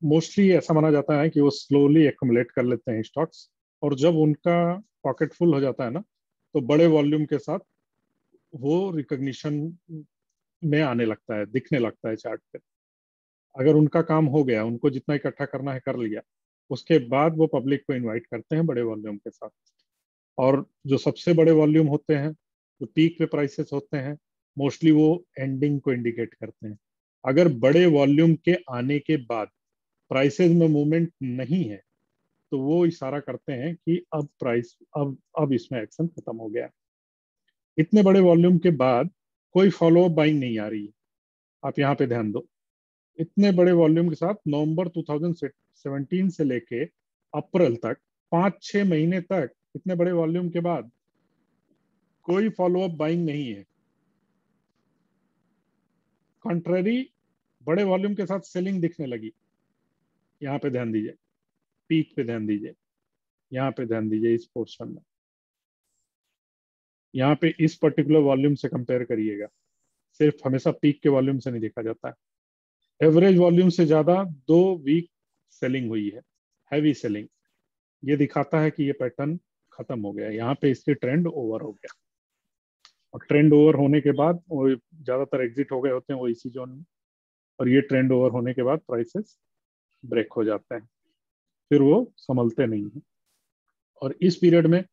Mostly ऐसा माना जाता है कि वो स्लोली एक्युमुलेट कर लेते हैं स्टॉक्स, और जब उनका पॉकेट फुल हो जाता है ना, तो बड़े वॉल्यूम के साथ वो रिकॉग्निशन में आने लगता है, दिखने लगता है चार्ट पे। अगर उनका काम हो गया, उनको जितना इकट्ठा करना है कर लिया, उसके बाद वो पब्लिक को इनवाइट करते हैं बड़े वॉल्यूम के साथ। और जो सबसे बड़े वॉल्यूम होते हैं, जो पीक पे प्राइसेस होते हैं, मोस्टली वो एंडिंग को इंडिकेट करते हैं। अगर बड़े वॉल्यूम के आने के बाद प्राइसेस में मूवमेंट नहीं है, तो वो इशारा करते हैं कि अब प्राइस अब इसमें एक्शन खत्म हो गया। इतने बड़े वॉल्यूम के बाद कोई फॉलो अप बाइंग नहीं आ रही है। आप यहाँ पे ध्यान दो, इतने बड़े वॉल्यूम के साथ नवंबर 2017 से लेके अप्रैल तक, 5-6 महीने तक, इतने बड़े वॉल्यूम के बाद कोई फॉलो अप बाइंग नहीं है। कॉन्ट्ररी, बड़े वॉल्यूम के साथ सेलिंग दिखने लगी। यहाँ पे ध्यान दीजिए, पीक पे ध्यान दीजिए, यहाँ पे ध्यान दीजिए, इस पोर्शन में, यहाँ पे इस पर्टिकुलर वॉल्यूम से कंपेयर करिएगा। सिर्फ हमेशा पीक के वॉल्यूम से नहीं देखा जाता है। एवरेज वॉल्यूम से ज्यादा 2 वीक सेलिंग हुई है, हैवी सेलिंग। ये दिखाता है कि ये पैटर्न खत्म हो गया। यहाँ पे इसके ट्रेंड ओवर हो गया, और ट्रेंड ओवर होने के बाद वो ज्यादातर एग्जिट हो गए होते हैं वो इसी जोन में, और ये ट्रेंड ओवर होने के बाद प्राइसेस ब्रेक हो जाते हैं, फिर वो संभलते नहीं है। और इस पीरियड में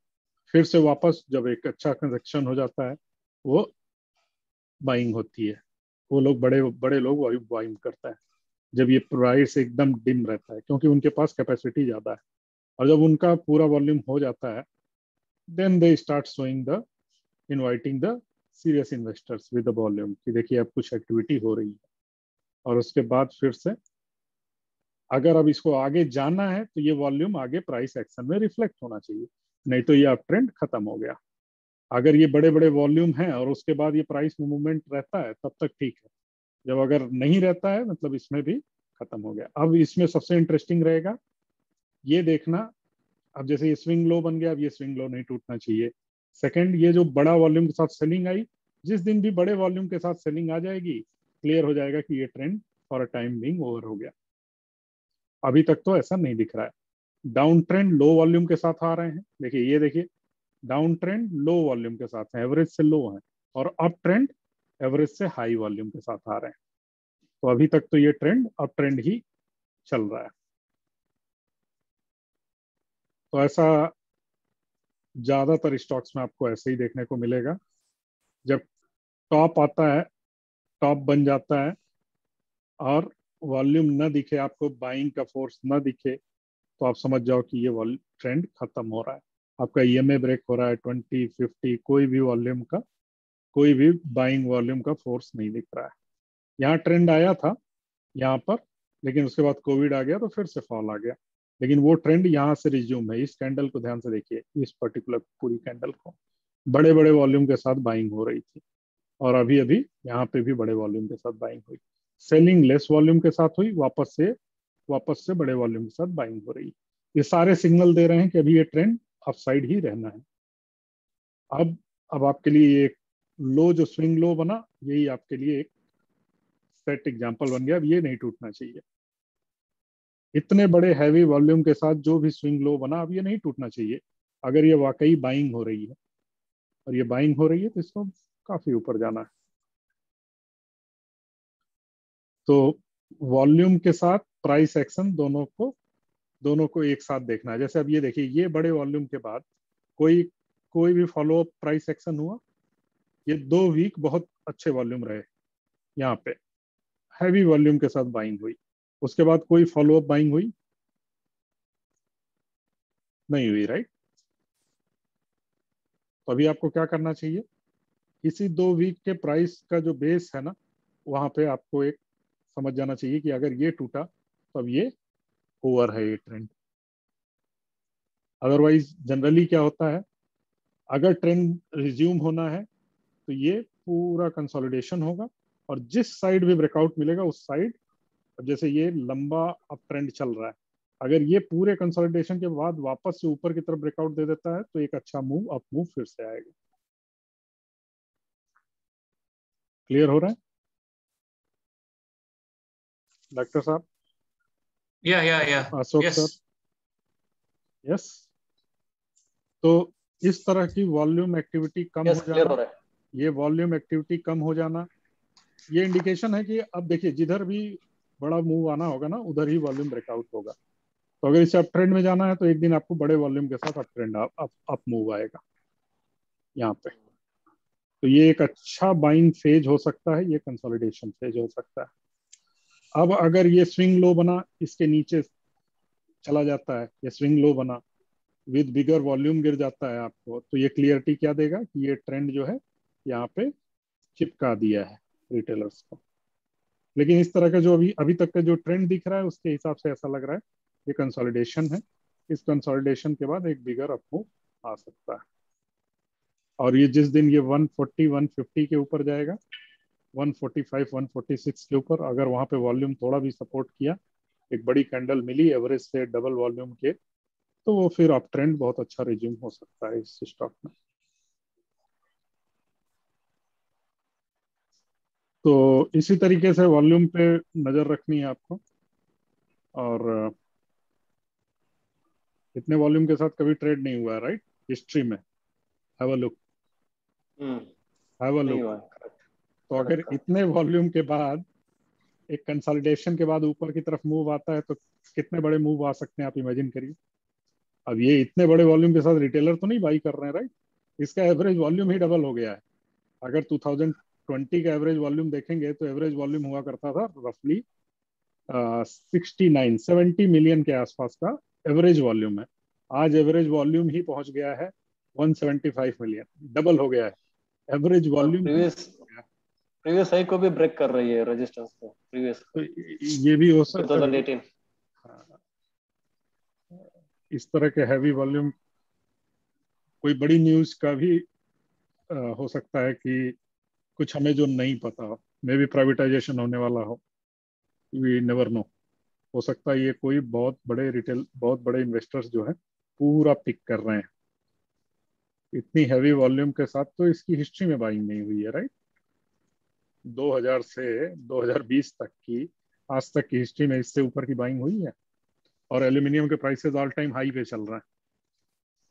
फिर से वापस जब एक अच्छा करेक्शन हो जाता है, वो बाइंग होती है। वो लोग बड़े बड़े लोग बाइंग करता है जब ये प्राइस एकदम डिम रहता है, क्योंकि उनके पास कैपेसिटी ज्यादा है। और जब उनका पूरा वॉल्यूम हो जाता है, then they start showing the inviting the serious investors with the volume, कि देखिए अब कुछ एक्टिविटी हो रही है। और उसके बाद फिर से अगर अब इसको आगे जाना है, तो ये वॉल्यूम आगे प्राइस एक्शन में रिफ्लेक्ट होना चाहिए, नहीं तो ये अप ट्रेंड खत्म हो गया। अगर ये बड़े बड़े वॉल्यूम हैं और उसके बाद ये प्राइस में मूवमेंट रहता है, तब तक ठीक है। जब अगर नहीं रहता है, मतलब इसमें भी खत्म हो गया। अब इसमें सबसे इंटरेस्टिंग रहेगा ये देखना, अब जैसे ये स्विंग लो बन गया, अब ये स्विंग लो नहीं टूटना चाहिए। सेकंड, ये जो बड़ा वॉल्यूम के साथ सेलिंग आई, जिस दिन भी बड़े वॉल्यूम के साथ सेलिंग आ जाएगी, क्लियर हो जाएगा कि ये trend for a time being over हो गया। अभी तक तो ऐसा नहीं दिख रहा है। डाउन ट्रेंड लो वॉल्यूम के साथ आ रहे हैं, देखिए ये देखिए, डाउन ट्रेंड लो वॉल्यूम के साथ है, एवरेज से लो है। और अप ट्रेंड एवरेज से हाई वॉल्यूम के साथ आ रहे हैं। तो अभी तक तो ये ट्रेंड अप ट्रेंड ही चल रहा है। तो ऐसा ज्यादातर स्टॉक्स में आपको ऐसे ही देखने को मिलेगा। जब टॉप आता है, टॉप बन जाता है, और वॉल्यूम न दिखे आपको, बाइंग का फोर्स न दिखे, तो आप समझ जाओ कि ये ट्रेंड खत्म हो रहा है। आपका ईएमए ब्रेक हो रहा है, 20-50 कोई भी वॉल्यूम का, कोई भी बाइंग वॉल्यूम का फोर्स नहीं दिख रहा है। यहाँ ट्रेंड आया था यहाँ पर, लेकिन उसके बाद कोविड आ गया तो फिर से फॉल आ गया। लेकिन वो ट्रेंड यहाँ से रिज्यूम है। इस कैंडल को ध्यान से देखिए, इस पर्टिकुलर पूरी कैंडल को बड़े बड़े वॉल्यूम के साथ बाइंग हो रही थी, और अभी अभी यहाँ पे भी बड़े वॉल्यूम के साथ बाइंग हुई। सेलिंग लेस वॉल्यूम के साथ हुई, वापस से बड़े वॉल्यूम के साथ बाइंग हो रही। ये सारे सिग्नल दे रहे हैं कि अभी ये ट्रेंड अपसाइड ही रहना है। अब अब आपके लिए एक लो, जो स्विंग लो बना, यही आपके लिए एक सेट एग्जांपल बन गया। अब ये नहीं टूटना चाहिए। इतने बड़े हैवी वॉल्यूम के साथ जो भी स्विंग लो बना, अब ये नहीं टूटना चाहिए। अगर ये वाकई बाइंग हो रही है, और ये बाइंग हो रही है, तो इसको काफी ऊपर जाना है। तो वॉल्यूम के साथ प्राइस एक्शन दोनों को एक साथ देखना है। जैसे अब ये देखिए, ये बड़े वॉल्यूम के बाद कोई कोई भी फॉलो अप प्राइस एक्शन हुआ, ये 2 वीक बहुत अच्छे वॉल्यूम रहे, यहाँ पे हैवी वॉल्यूम के साथ बाइंग हुई। उसके बाद कोई फॉलो अप बाइंग हुई नहीं हुई, राइट? तो अभी आपको क्या करना चाहिए, इसी 2 वीक के प्राइस का जो बेस है ना, वहां पे आपको एक समझ जाना चाहिए कि अगर ये टूटा, तो अब ये ओवर है ये ट्रेंड। अदरवाइज जनरली क्या होता है, अगर ट्रेंड रिज्यूम होना है, तो ये पूरा कंसोलिडेशन होगा, और जिस साइड भी ब्रेकआउट मिलेगा उस साइड, जैसे ये लंबा अप ट्रेंड चल रहा है, अगर ये पूरे कंसोलिडेशन के बाद वापस से ऊपर की तरफ ब्रेकआउट दे देता है, तो एक अच्छा मूव, अप मूव फिर से आएगा। क्लियर हो रहा है डॉक्टर साहब? या अशोक यस। Sir, yes. तो इस तरह की वॉल्यूम एक्टिविटी कम हो क्लियर हो जाना, रहा है। ये वॉल्यूम एक्टिविटी कम हो जाना, ये इंडिकेशन है कि अब देखिए जिधर भी बड़ा मूव आना होगा ना, उधर ही वॉल्यूम ब्रेकआउट होगा। तो अगर इसे अप ट्रेंड में जाना है तो एक दिन आपको बड़े वॉल्यूम के साथ अप ट्रेंड अप मूव आएगा यहाँ पे। तो ये एक अच्छा बाइंग फेज हो सकता है, ये कंसोलिडेशन फेज हो सकता है। अब अगर ये स्विंग लो बना, इसके नीचे चला जाता है, ये स्विंग लो बना विद बिगर वॉल्यूम गिर जाता है आपको, तो ये क्लियरिटी क्या देगा कि ये ट्रेंड जो है यहाँ पे चिपका दिया है रिटेलर्स को। लेकिन इस तरह का जो अभी अभी तक का जो ट्रेंड दिख रहा है उसके हिसाब से ऐसा लग रहा है ये कंसोलिडेशन है। इस कंसोलिडेशन के बाद एक बिगर अप मूव आ सकता है। और ये जिस दिन ये 140 150 के ऊपर जाएगा, 145 146 के ऊपर, अगर वहां पे वॉल्यूम थोड़ा भी सपोर्ट किया, एक बड़ी कैंडल मिली एवरेज से डबल वॉल्यूम के, तो वो फिर अप ट्रेंड बहुत अच्छा रिज्यूम हो सकता है इस स्टॉक में। तो इसी तरीके से वॉल्यूम पे नजर रखनी है आपको। और इतने वॉल्यूम के साथ कभी ट्रेड नहीं हुआ है, राइट, हिस्ट्री में। Have a look, have a नहीं लुक। हुआ है। करेक्ट तो करेक्ट अगर करेक्ट। इतने वॉल्यूम के बाद एक कंसोलिडेशन के बाद ऊपर की तरफ मूव आता है तो कितने बड़े मूव आ सकते हैं आप इमेजिन करिए। अब ये इतने बड़े वॉल्यूम के साथ रिटेलर तो नहीं बाई कर रहे हैं, राइट। इसका एवरेज वॉल्यूम ही डबल हो गया है। अगर 2020 का एवरेज वॉल्यूम देखेंगे तो एवरेज वॉल्यूम हुआ करता था रफली 69 70 मिलियन के आसपास का एवरेज वॉल्यूम है। आज एवरेज वॉल्यूम ही पहुंच गया है 175 मिलियन, डबल हो गया है एवरेज और वॉल्यूम ही प्रीवियस हो गया। प्रीवियस हाई को भी ब्रेक कर रही है, रेजिस्टेंस को प्रीवियस तो ये भी हो सकता है बिकॉज 2018। इस तरह के हैवी वॉल्यूम कोई बड़ी न्यूज का भी हो सकता है कि कुछ हमें जो नहीं पता हो, मे भी प्राइवेटाइजेशन होने वाला हो, वी नेवर नो। हो सकता है ये कोई बहुत बड़े रिटेल, बहुत बड़े इन्वेस्टर्स जो है पूरा पिक कर रहे हैं। इतनी हैवी वॉल्यूम के साथ तो इसकी हिस्ट्री में बाइंग नहीं हुई है, राइट। 2000 से 2020 तक की, आज तक की हिस्ट्री में इससे ऊपर की बाइंग हुई है। और एल्यूमिनियम के प्राइसेस ऑल टाइम हाई पे चल रहे हैं,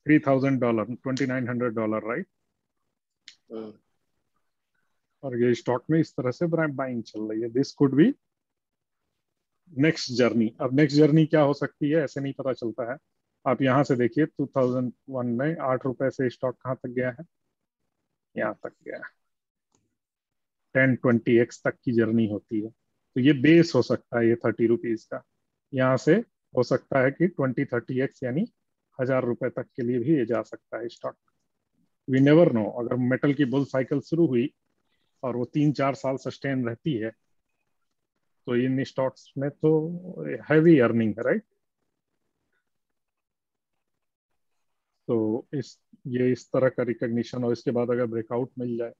$3000, $2900, राइट। और ये स्टॉक में इस तरह से बाइंग चल रही है। This could be next journey. अब नेक्स्ट जर्नी क्या हो सकती है ऐसे नहीं पता चलता है। आप यहाँ से देखिए 2001 में 8 रुपए से स्टॉक कहाँ तक गया है, यहाँ तक गया है। 10-20x तक की जर्नी होती है। तो ये बेस हो सकता है ये 30 रुपीज का। यहाँ से हो सकता है कि 20-30x यानी 1000 रुपए तक के लिए भी ये जा सकता है स्टॉक। We never know. अगर मेटल की बुल साइकिल शुरू हुई और वो 3-4 साल सस्टेन रहती है तो इन स्टॉक्स में तो हैवी अर्निंग है, राइट। तो ये इस तरह का रिकॉग्निशन और इसके बाद अगर ब्रेकआउट मिल जाए,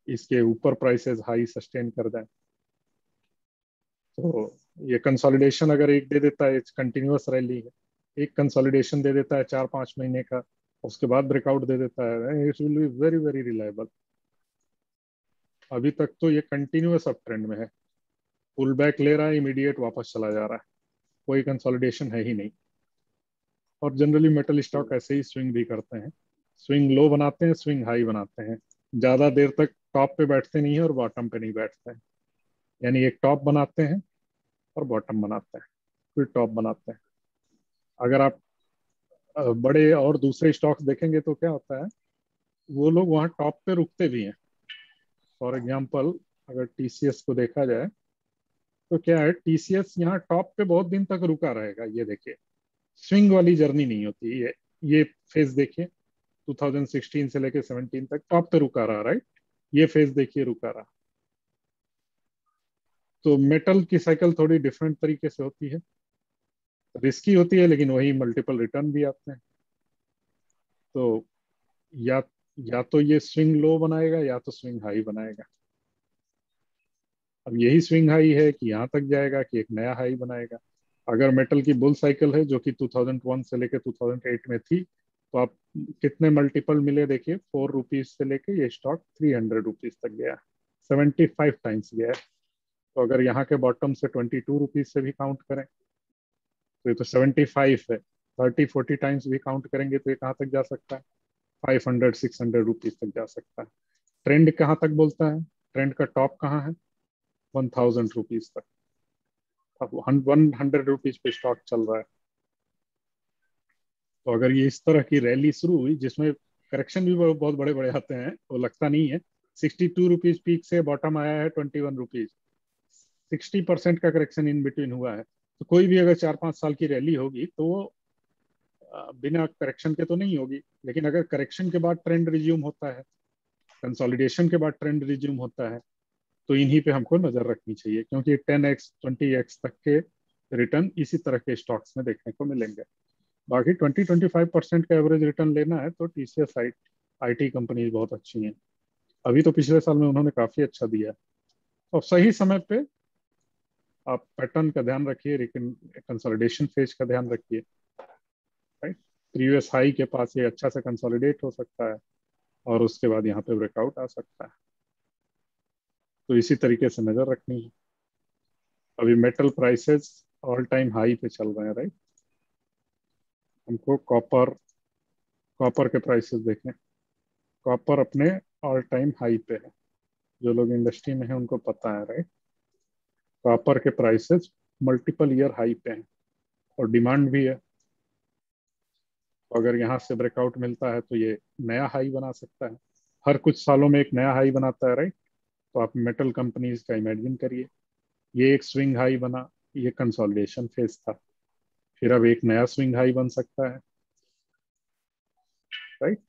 इसके ऊपर प्राइसेस हाई सस्टेन कर जाए, तो ये कंसोलिडेशन अगर एक दे देता है, कंटिन्यूअस रैली है, एक कंसोलिडेशन दे देता है 4-5 महीने का, उसके बाद ब्रेकआउट दे देता है, it will be very very reliable. अभी तक तो ये कंटिन्यूअस अप ट्रेंड में है, पुल बैक ले रहा है, इमीडिएट वापस चला जा रहा है, कोई कंसोलिडेशन है ही नहीं। और जनरली मेटल स्टॉक ऐसे ही स्विंग भी करते हैं, स्विंग लो बनाते हैं, स्विंग हाई बनाते हैं, ज्यादा देर तक टॉप पे बैठते नहीं है और बॉटम पे नहीं बैठते हैं। यानी एक टॉप बनाते हैं और बॉटम बनाते हैं, फिर टॉप बनाते हैं। अगर आप बड़े और दूसरे स्टॉक्स देखेंगे तो क्या होता है, वो लोग वहाँ टॉप पे रुकते भी हैं। फॉर एग्जाम्पल अगर टीसीएस को देखा जाए तो क्या है, टीसीएस यहाँ टॉप पे बहुत दिन तक रुका रहेगा। ये देखिए स्विंग वाली जर्नी नहीं होती ये फेज देखिए 2016 से लेके 17 तक टॉप पे रुका रहा, राइट। ये फेज देखिए रुका रहा। तो मेटल की साइकिल थोड़ी डिफरेंट तरीके से होती है, रिस्की होती है, लेकिन वही मल्टीपल रिटर्न भी आते हैं। तो या या तो ये स्विंग लो बनाएगा या तो स्विंग हाई बनाएगा। अब यही स्विंग हाई है कि यहाँ तक जाएगा कि एक नया हाई बनाएगा। अगर मेटल की बुल साइकिल है जो कि 2001 से लेके 2008 में थी, तो आप कितने मल्टीपल मिले देखिए, 4 रुपीज से लेके ये स्टॉक 300 रुपीज तक गया, 75 टाइम्स गया है। तो अगर यहाँ के बॉटम से 22 रुपीज से भी काउंट करें तो ये तो 75 है, 30-40 टाइम्स भी काउंट करेंगे तो ये कहाँ तक जा सकता है, 500-600 रुपीज तक जा सकता है। ट्रेंड कहाँ तक बोलता है, ट्रेंड का टॉप कहाँ है, 1000 रुपीज तक। अब 100 रुपीज पे स्टॉक चल रहा है। तो अगर ये इस तरह की रैली शुरू हुई जिसमें करेक्शन भी बहुत बड़े बड़े आते हैं, वो लगता नहीं है, 62 रुपीज पीक से बॉटम आया है 21 रुपीज, 60% का करेक्शन इन बिटवीन हुआ है। तो कोई भी अगर 4-5 साल की रैली होगी तो वो बिना करेक्शन के तो नहीं होगी, लेकिन अगर करेक्शन के बाद ट्रेंड रिज्यूम होता है, कंसोलिडेशन के बाद ट्रेंड रिज्यूम होता है, तो इन्हीं पे हमको नजर रखनी चाहिए, क्योंकि 10x 20x तक के रिटर्न इसी तरह के स्टॉक्स में देखने को मिलेंगे। बाकी 20-25% का एवरेज रिटर्न लेना है तो टीसीएस आईटी कंपनी बहुत अच्छी हैं। अभी तो पिछले साल में उन्होंने काफी अच्छा दिया है। और सही समय पे आप पैटर्न का ध्यान रखिए, लेकिन कंसोलिडेशन फेज का ध्यान रखिए, राइट। प्रीवियस हाई के पास ये अच्छा से कंसोलिडेट हो सकता है और उसके बाद यहाँ पे ब्रेकआउट आ सकता है। तो इसी तरीके से नजर रखनी है। अभी metal prices all time high पे चल रहे हैं, राइट। हमको कॉपर कॉपर के प्राइसेस देखें। कॉपर अपने ऑल टाइम हाई पे है, जो लोग इंडस्ट्री में हैं उनको पता है, राइट। कॉपर के प्राइसेस मल्टीपल ईयर हाई पे हैं और डिमांड भी है। तो अगर यहाँ से ब्रेकआउट मिलता है तो ये नया हाई बना सकता है। हर कुछ सालों में एक नया हाई बनाता है, राइट। तो आप मेटल कंपनीज का इमेजिन करिए, ये एक स्विंग हाई बना, ये कंसोलिडेशन फेज था, फिर अब एक नया स्विंग हाई बन सकता है, राइट।